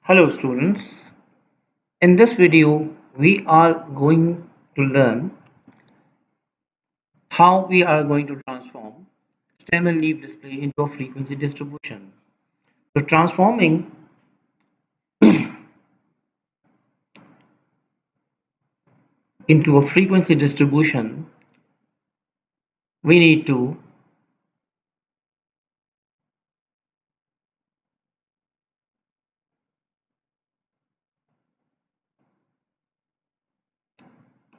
Hello students, in this video we are going to learn how we are going to transform stem and leaf display into a frequency distribution. So transforming into a frequency distribution, we need to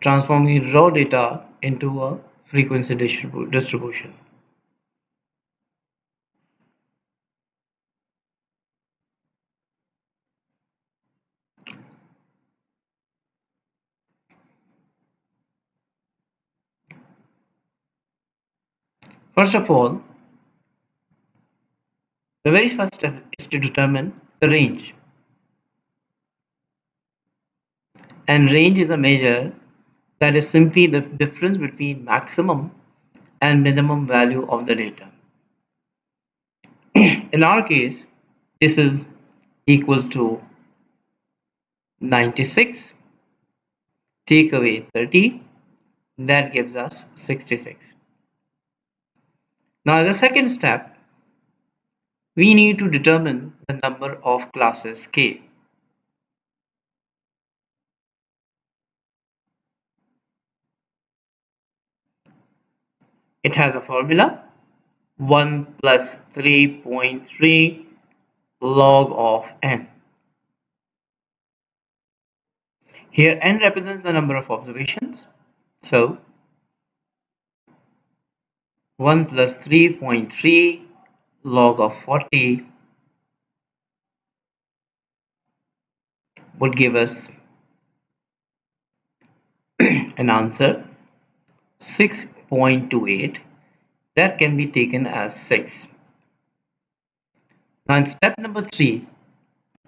transform raw data into a frequency distribution. First of all, the very first step is to determine the range. And range is a measure that is simply the difference between maximum and minimum value of the data. In our case, this is equal to 96, take away 30, that gives us 66. Now, the second step, we need to determine the number of classes k. It has a formula 1 plus 3.3 log of n. Here n represents the number of observations. So 1 plus 3.3 log of 40 would give us an answer 6.28 that can be taken as 6. Now in step number 3,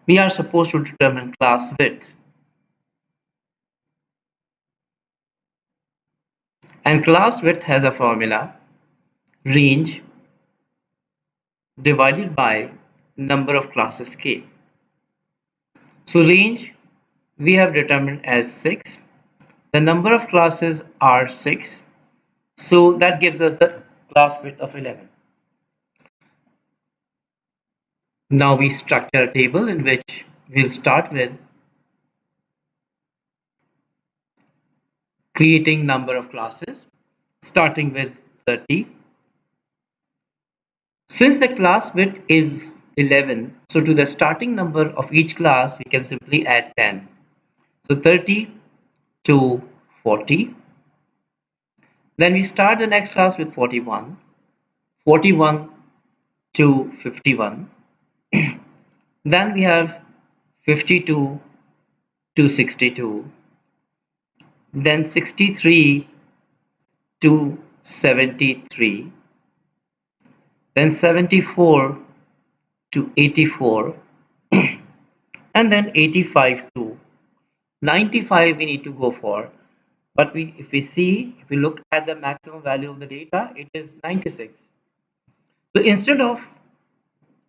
we are supposed to determine class width. And class width has a formula range divided by number of classes k. So range we have determined as 6. The number of classes are 6. So that gives us the class width of 11. Now we structure a table in which we'll start with creating number of classes, starting with 30. Since the class width is 11, so to the starting number of each class, we can simply add 10. So 30 to 40. Then we start the next class with 41. 41 to 51. Then we have 52 to 62. Then 63 to 73. Then 74 to 84. And then 85 to 95 we need to go for. But if we look at the maximum value of the data, it is 96. So instead of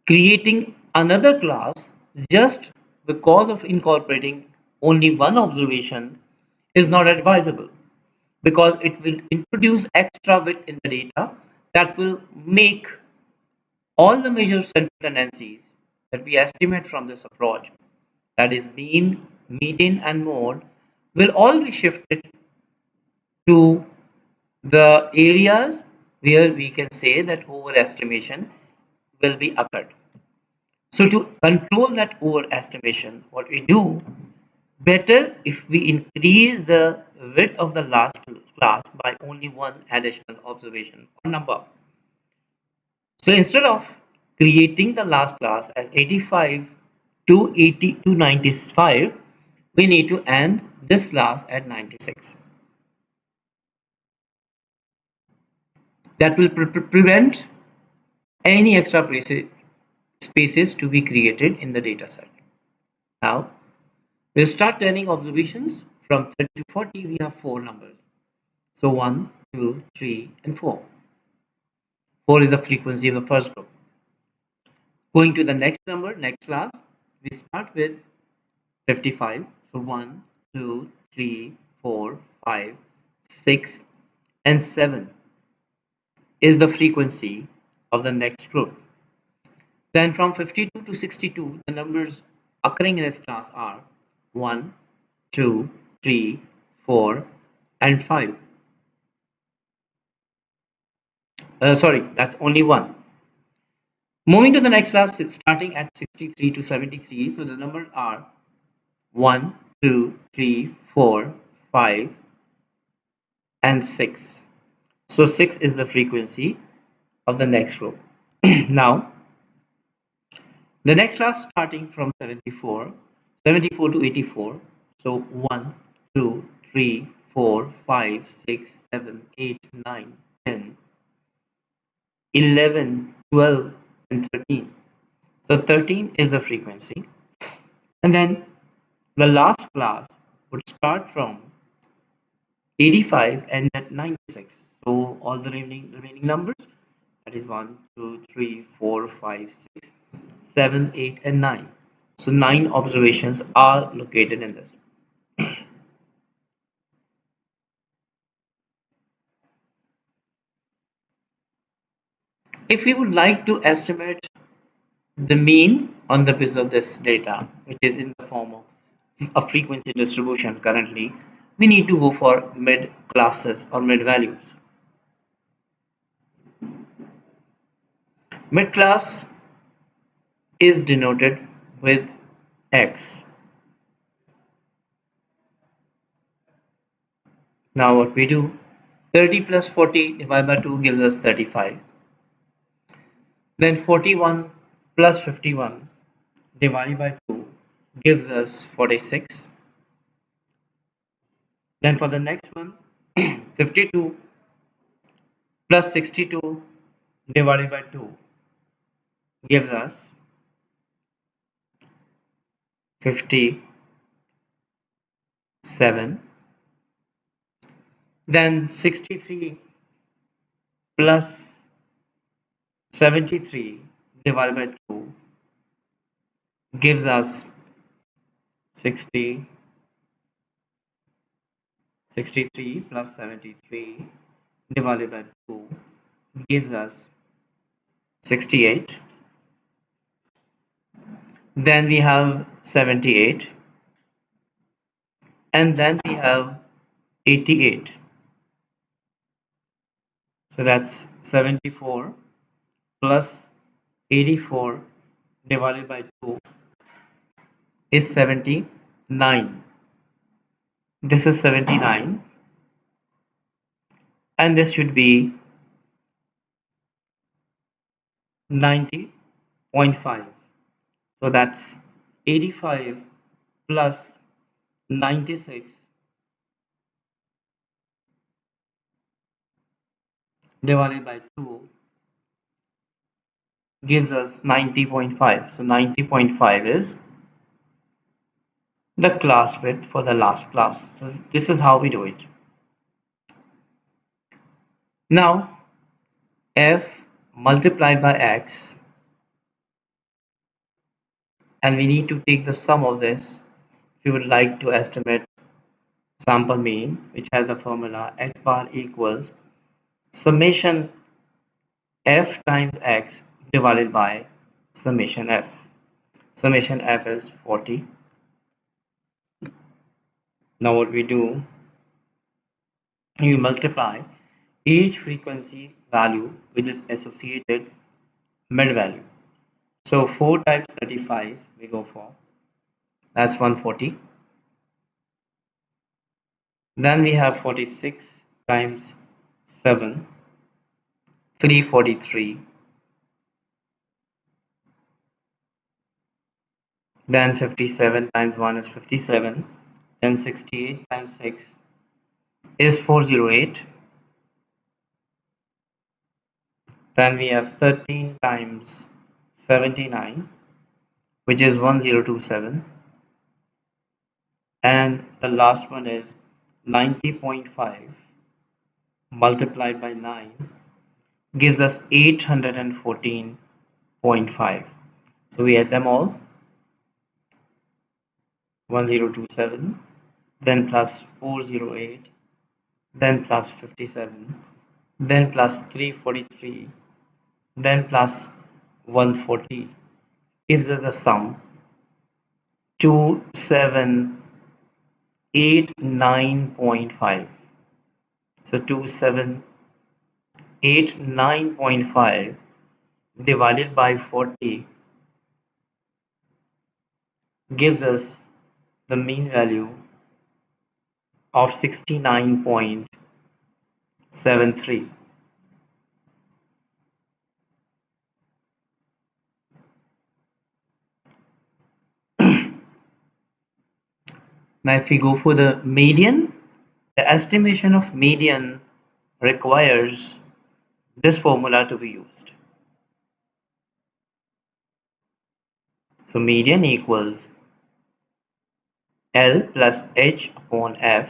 creating another class just because of incorporating only one observation is not advisable, because it will introduce extra bit in the data that will make all the major central tendencies that we estimate from this approach, that is mean, median and mode, will all be shifted to the areas where we can say that overestimation will be occurred. So to control that overestimation, what we do, better if we increase the width of the last class by only one additional observation or number. So instead of creating the last class as 85 to 80 to 95, we need to end this class at 96. That will prevent any extra spaces to be created in the data set. Now we'll start turning observations from 30 to 40. We have 4 numbers. So 1, 2, 3 and 4. 4 is the frequency of the first group. Going to the next number, next class, we start with 55. So 1, 2, 3, 4, 5, 6, and 7 is the frequency of the next group. Then from 52 to 62, the numbers occurring in this class are 1, 2, 3, 4, and 5. Sorry, that's only one. Moving to the next class, it's starting at 63 to 73. So the numbers are 1, 2, 3, 4, 5, and 6. So 6 is the frequency of the next group. Now, the next class starting from 74 to 84. So 1, 2, 3, 4, 5, 6, 7, 8, 9, 10, 11, 12, and 13. So 13 is the frequency. And then the last class would start from 85 and at 96. So all the remaining numbers, that is 1, 2, 3, 4, 5, 6, 7, 8, and 9. So 9 observations are located in this. If we would like to estimate the mean on the basis of this data, which is in the form of a frequency distribution currently, we need to go for mid classes or mid values. Mid class is denoted with X. Now what we do, 30 plus 40 divided by 2 gives us 35. Then 41 plus 51 divided by 2 gives us 46. Then for the next one, 52 plus 62 divided by 2 gives us 57. Then 63 plus 73 divided by 2 gives us 60. 63 plus 73 divided by 2 gives us 68. Then we have 78. And then we have 88. So that's 74 plus 84 divided by 2 is 79. This is 79. And this should be 90.5. So that's 85 plus 96 divided by 2 gives us 90.5. So 90.5 is the class width for the last class. So this is how we do it. Now f multiplied by x, and we need to take the sum of this if you would like to estimate sample mean, which has the formula x bar equals summation f times x divided by summation f. Summation f is 40. Now what we do, you multiply each frequency value with its associated mid value. So 4 times 35 we go for, that's 140. Then we have 46 times 7, 343. Then 57 times 1 is 57. Then 68 times 6 is 408. Then we have 13 times 79, which is 1027. And the last one is 90.5 multiplied by 9 gives us 814.5. So we add them all. 1027, then plus 408, then plus 57, then plus 343, then plus 140 gives us the sum 2789.5. So 2789.5 divided by 40 gives us the mean value of 69.73. Now if we go for the median, the estimation of median requires this formula to be used. So median equals L plus H upon F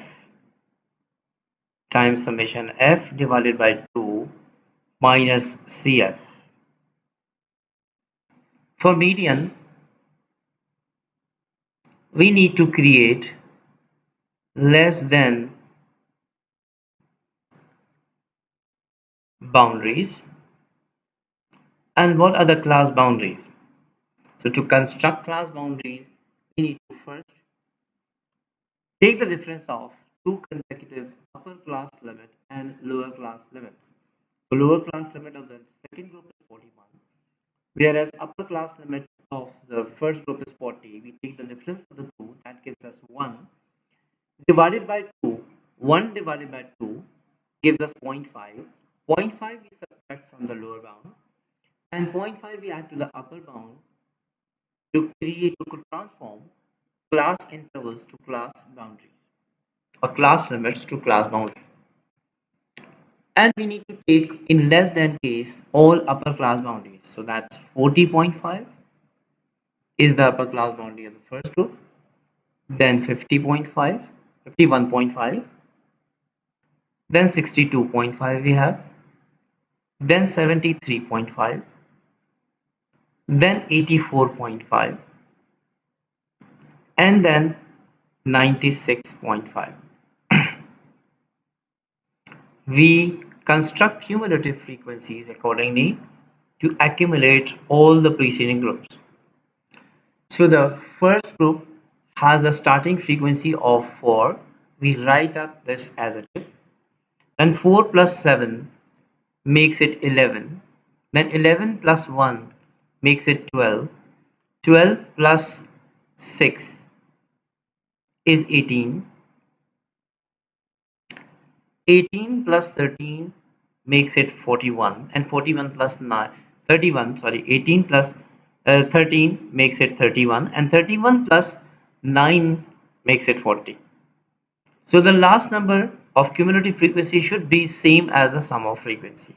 times summation F divided by 2 minus CF. For median, we need to create less than boundaries. And what are the class boundaries? So to construct class boundaries, we need to first take the difference of two consecutive upper class limit and lower class limits. So lower class limit of the second group is 41, whereas upper class limit of the first group is 40. We take the difference of the two, that gives us 1 divided by 2. 1 divided by 2 gives us 0.5. 0.5 we subtract from the lower bound, and zero point 0.5 we add to the upper bound to transform class intervals to class boundaries or class limits to class boundaries. And we need to take in less than case all upper class boundaries. So that's 40.5 is the upper class boundary of the first group, then 50.5, 51.5, then 62.5 we have, then 73.5, then 84.5, and then 96.5. We construct cumulative frequencies accordingly to accumulate all the preceding groups. So the first group has a starting frequency of 4. We write up this as it is. Then 4 plus 7 makes it 11. Then 11 plus 1 makes it 12. 12 plus 6 is 18. 18 plus 13 makes it 41, and 41 plus 9 31, sorry, 18 plus 13 makes it 31, and 31 plus 9 makes it 40. So the last number of cumulative frequency should be same as the sum of frequencies.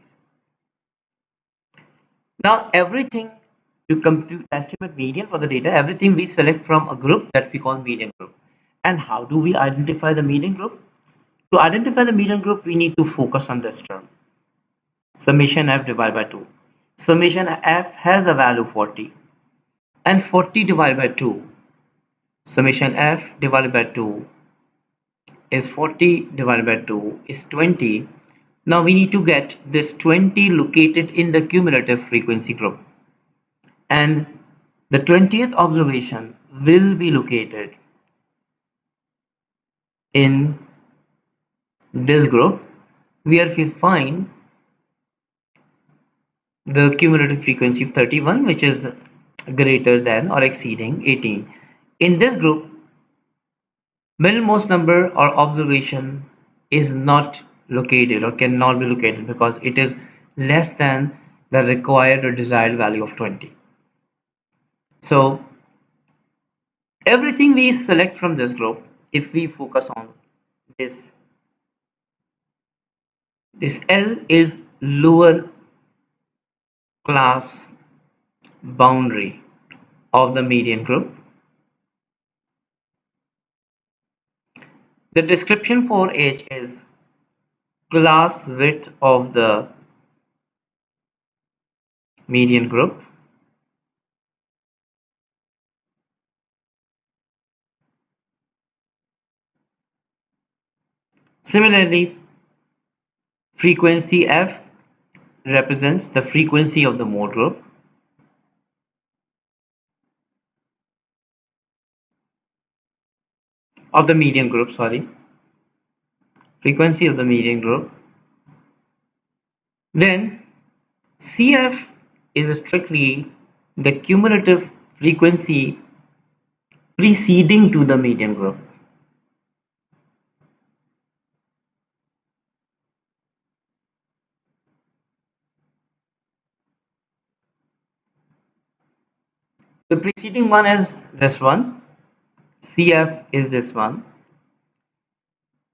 Now everything, to compute estimate median for the data, everything we select from a group that we call median group. And how do we identify the median group? To identify the median group, we need to focus on this term, summation f divided by 2. Summation f has a value 40, and 40 divided by 2, summation f divided by 2 is 40 divided by 2 is 20. Now we need to get this 20 located in the cumulative frequency group, and the 20th observation will be located in this group, where we find the cumulative frequency of 31, which is greater than or exceeding 18. In this group, middlemost number or observation is not located or cannot be located because it is less than the required or desired value of 20. So everything we select from this group, if we focus on this, this L is lower class boundary of the median group. The description for H is class width of the median group. Similarly, frequency f represents the frequency of the mode group. Of the median group, sorry, frequency of the median group. Then CF is strictly the cumulative frequency preceding to the median group. The preceding one is this one, CF is this one.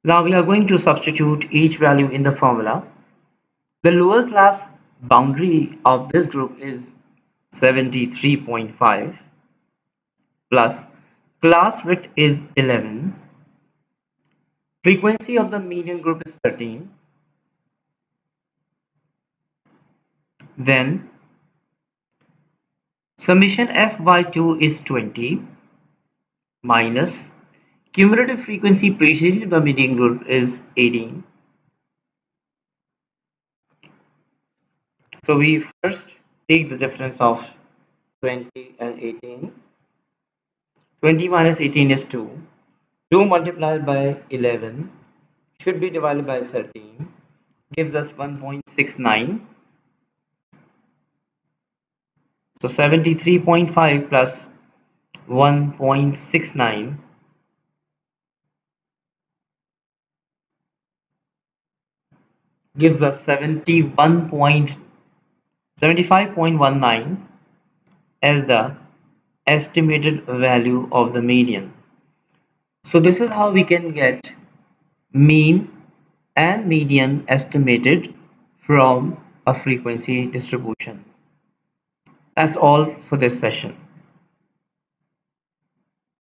Now we are going to substitute each value in the formula. The lower class boundary of this group is 73.5 plus class width is 11. Frequency of the median group is 13. Then summation f by 2 is 20 minus cumulative frequency preceding the median group is 18. So we first take the difference of 20 and 18. 20 minus 18 is 2. 2 multiplied by 11 should be divided by 13 gives us 1.69. So 73.5 plus 1.69 gives us 75.19 as the estimated value of the median. So this is how we can get mean and median estimated from a frequency distribution. That's all for this session.